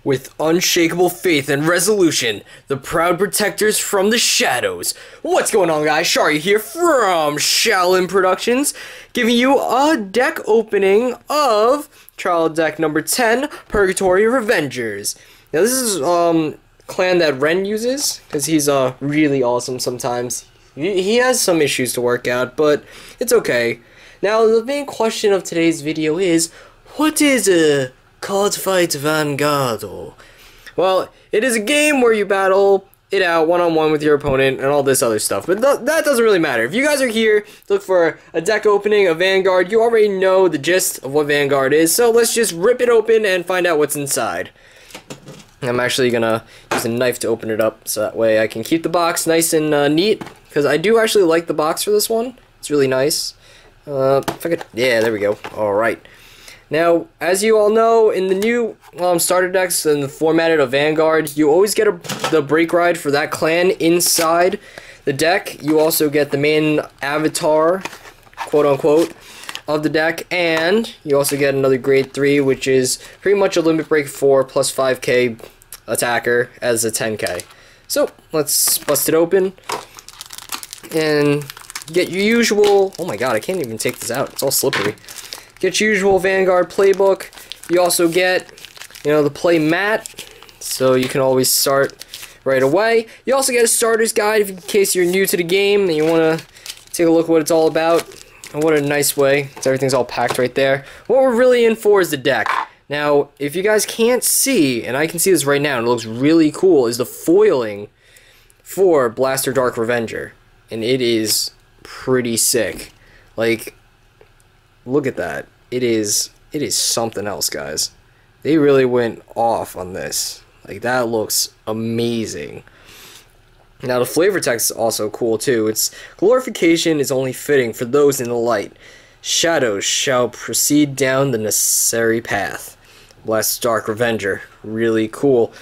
With unshakable faith and resolution, the proud protectors from the shadows. What's going on, guys? Sharia here from ShaolinProductionz, giving you a deck opening of trial deck number 10, Purgatory Revengers. Now this is clan that Ren uses, because he's really awesome sometimes. He has some issues to work out, but it's okay. Now the main question of today's video is, what is a Cardfight Vanguard? Well, it is a game where you battle it out one-on-one with your opponent and all this other stuff, but that doesn't really matter. If you guys are here to look for a deck opening of Vanguard, you already know the gist of what Vanguard is, so let's just rip it open and find out what's inside. I'm actually gonna use a knife to open it up, so that way I can keep the box nice and neat, because I do actually like the box for this one. It's really nice. If I could, yeah, there we go. Alright. Now, as you all know, in the new starter decks and the formatted of Vanguard, you always get the break ride for that clan inside the deck. You also get the main avatar, quote-unquote, of the deck, and you also get another grade 3, which is pretty much a limit break 4 plus 5k attacker as a 10k. So, let's bust it open, and get your usual... Oh my god, I can't even take this out. It's all slippery. Get your usual Vanguard playbook. You also get, the play mat, so you can always start right away. You also get a starter's guide in case you're new to the game and you want to take a look at what it's all about. And what a nice way. So everything's all packed right there. What we're really in for is the deck. Now, if you guys can't see, and I can see this right now, and it looks really cool, is the foiling for Blaster Dark Revenger. And it is pretty sick. Like, look at that. It is something else, guys. They really went off on this. Like, that looks amazing. Now, the flavor text is also cool, too. Its glorification is only fitting for those in the light. Shadows shall proceed down the necessary path. Blast Dark Revenger. Really cool.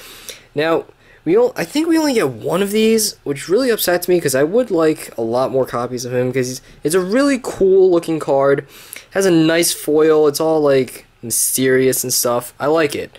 Now, I think we only get one of these, which really upsets me because I would like a lot more copies of him because it's a really cool looking card. Has a nice foil. It's all like mysterious and stuff. I like it.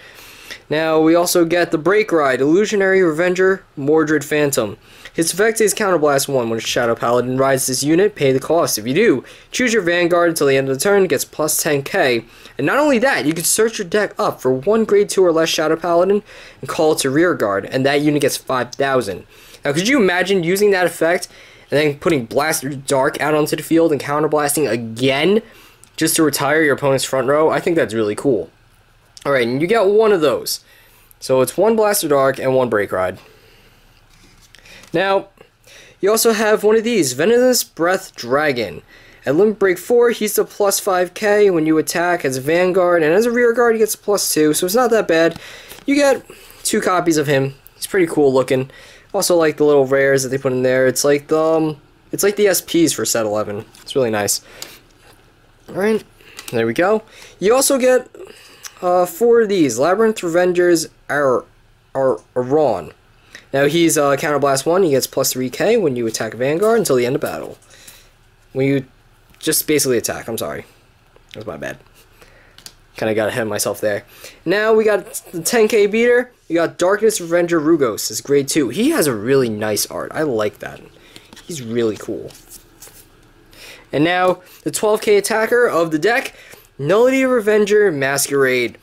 Now we also get the break ride, Illusionary Revenger, Mordred Phantom. His effect is Counterblast 1. When a Shadow Paladin rides this unit, pay the cost. If you do, choose your Vanguard until the end of the turn, gets plus 10k. And not only that, you can search your deck up for one grade 2 or less Shadow Paladin and call it to rear guard, and that unit gets 5,000. Now could you imagine using that effect and then putting Blaster Dark out onto the field and counterblasting again just to retire your opponent's front row? I think that's really cool. Alright, and you get one of those. So it's one Blaster Dark and one Break Ride. Now, you also have one of these, Venomous Breath Dragon. At limit break 4, he's a plus 5k when you attack as a Vanguard, and as a rear guard he gets a plus 2, so it's not that bad. You get 2 copies of him. He's pretty cool looking. Also like the little rares that they put in there. It's like the SPs for set 11. It's really nice. Alright, there we go. You also get 4 of these, Labyrinth Revengers Aron. Now he's Counterblast 1, he gets plus 3k when you attack Vanguard until the end of battle. When you just basically attack, I'm sorry. That was my bad. Kinda got ahead of myself there. Now we got the 10k beater, you got Darkness Revenger Rugos, is grade 2. He has a really nice art, I like that. He's really cool. And now, the 12k attacker of the deck, Nullity Revenger Masquerade.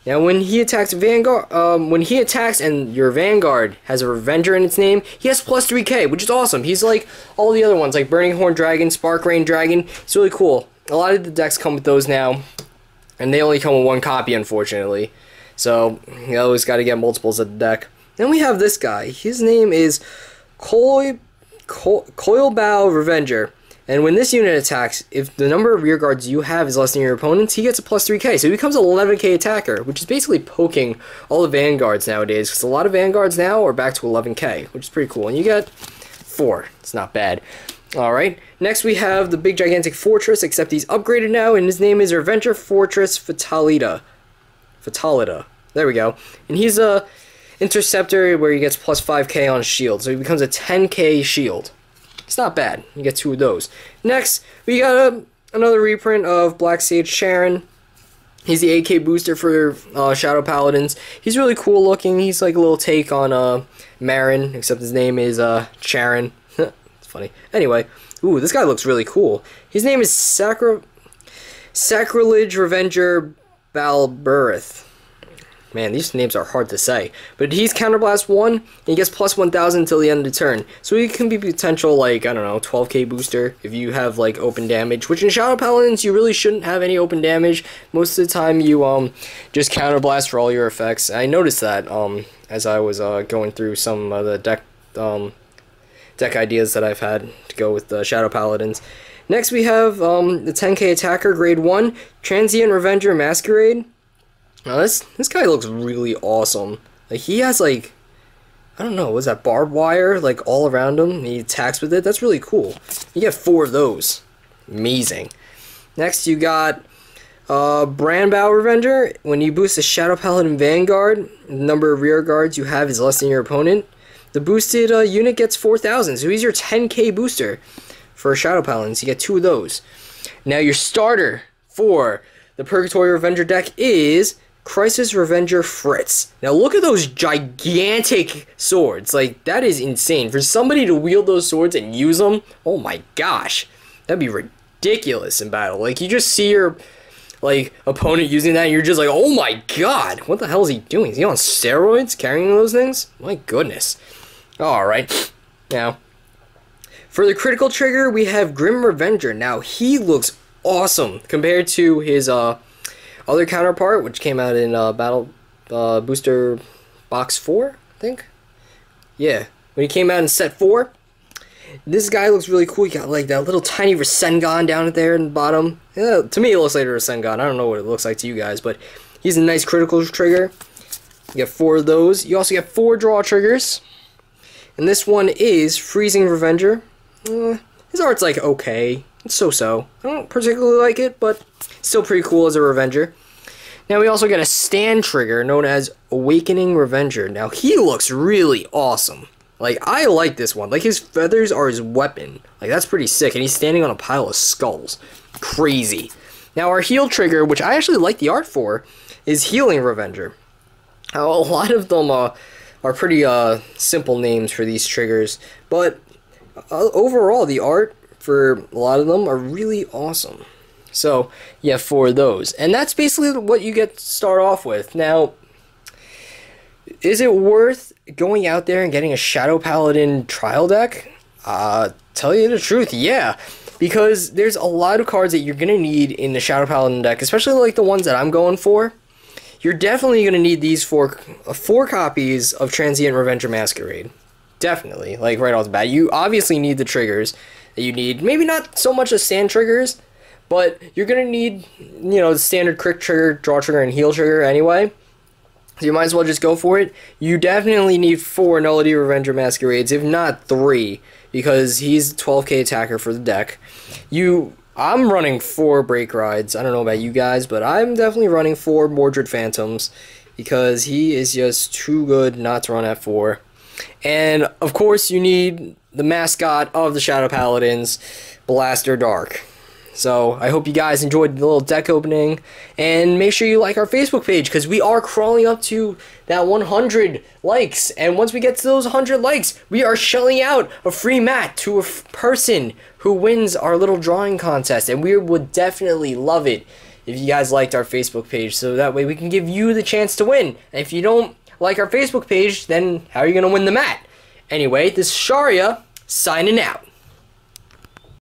Now, when he attacks Vanguard, and your Vanguard has a Revenger in its name, he has plus 3k, which is awesome. He's like all the other ones, like Burning Horn Dragon, Spark Rain Dragon. It's really cool. A lot of the decks come with those now, and they only come with 1 copy, unfortunately. So, you always got to get multiples of the deck. Then we have this guy. His name is Coilbow Revenger. And when this unit attacks, if the number of rear guards you have is less than your opponent's, he gets a plus 3k. So he becomes an 11k attacker, which is basically poking all the Vanguards nowadays, because a lot of Vanguards now are back to 11k, which is pretty cool. And you get 4. It's not bad. Alright, next we have the big gigantic fortress, except he's upgraded now, and his name is Revenger Fortress Fatalita. There we go. And he's a interceptor where he gets plus 5k on shield, so he becomes a 10k shield. It's not bad. You get 2 of those. Next, we got another reprint of Black Sage Sharon. He's the 8K booster for Shadow Paladins. He's really cool looking. He's like a little take on Marin, except his name is Charon. It's funny. Anyway, ooh, this guy looks really cool. His name is Sacrilege Revenger Balberith. Man, these names are hard to say. But he's Counterblast 1, and he gets plus 1,000 until the end of the turn. So he can be potential, like, I don't know, 12k booster if you have, like, open damage. Which in Shadow Paladins, you really shouldn't have any open damage. Most of the time, you just Counterblast for all your effects. I noticed that as I was going through some of the deck ideas that I've had to go with the Shadow Paladins. Next, we have the 10k Attacker, Grade 1, Transient Revenger Masquerade. Now this guy looks really awesome. Like, he has, like, I don't know, was that barbed wire, like, all around him? He attacks with it. That's really cool. You get 4 of those. Amazing. Next, you got Brandbow Revenger. When you boost a Shadow Paladin Vanguard, the number of rear guards you have is less than your opponent. The boosted unit gets 4,000, so he's your 10k booster for Shadow Paladins. You get 2 of those. Now, your starter for the Purgatory Revenger deck is Crisis Revenger Fritz. Now look at those gigantic swords. Like, that is insane. For somebody to wield those swords and use them, oh my gosh. That'd be ridiculous in battle. Like, you just see your, like, opponent using that and you're just like, oh my god. What the hell is he doing? Is he on steroids carrying those things? My goodness. Alright. Now, for the critical trigger, we have Grim Revenger. Now, he looks awesome compared to his other counterpart, which came out in Battle Booster Box 4, I think. Yeah, when he came out in Set 4. This guy looks really cool. He got like that little tiny Rasengan down there in the bottom. Yeah, to me, it looks like a Rasengan. I don't know what it looks like to you guys, but he's a nice critical trigger. You get 4 of those. You also get 4 draw triggers. And this one is Freezing Revenger. His art's like okay. It's so-so. I don't particularly like it, but still pretty cool as a Revenger. Now we also get a stand trigger known as Awakening Revenger. Now he looks really awesome. Like, I like this one. Like, his feathers are his weapon. Like, that's pretty sick. And he's standing on a pile of skulls. Crazy. Now our heal trigger, which I actually like the art for, is Healing Revenger. Now, a lot of them are pretty simple names for these triggers. But overall, the art for a lot of them are really awesome. So, yeah, 4 of those. And that's basically what you get to start off with. Now, is it worth going out there and getting a Shadow Paladin trial deck? Tell you the truth, yeah. Because there's a lot of cards that you're going to need in the Shadow Paladin deck, especially like the ones that I'm going for. You're definitely going to need these 4 copies of Transient Revenger Masquerade. Definitely, like right off the bat. You obviously need the triggers that you need. Maybe not so much as stand triggers, but you're going to need, you know, the standard crit trigger, draw trigger, and heal trigger anyway. So you might as well just go for it. You definitely need 4 Nullity Revenger Masquerades, if not 3, because he's 12k attacker for the deck. I'm running 4 Break Rides. I don't know about you guys, but I'm definitely running 4 Mordred Phantoms, because he is just too good not to run at 4. And, of course, you need the mascot of the Shadow Paladins, Blaster Dark. So, I hope you guys enjoyed the little deck opening, and make sure you like our Facebook page, because we are crawling up to that 100 likes, and once we get to those 100 likes, we are shelling out a free mat to a person who wins our little drawing contest, and we would definitely love it if you guys liked our Facebook page, so that way we can give you the chance to win. And if you don't like our Facebook page, then how are you going to win the mat? Anyway, this is Sharia, signing out.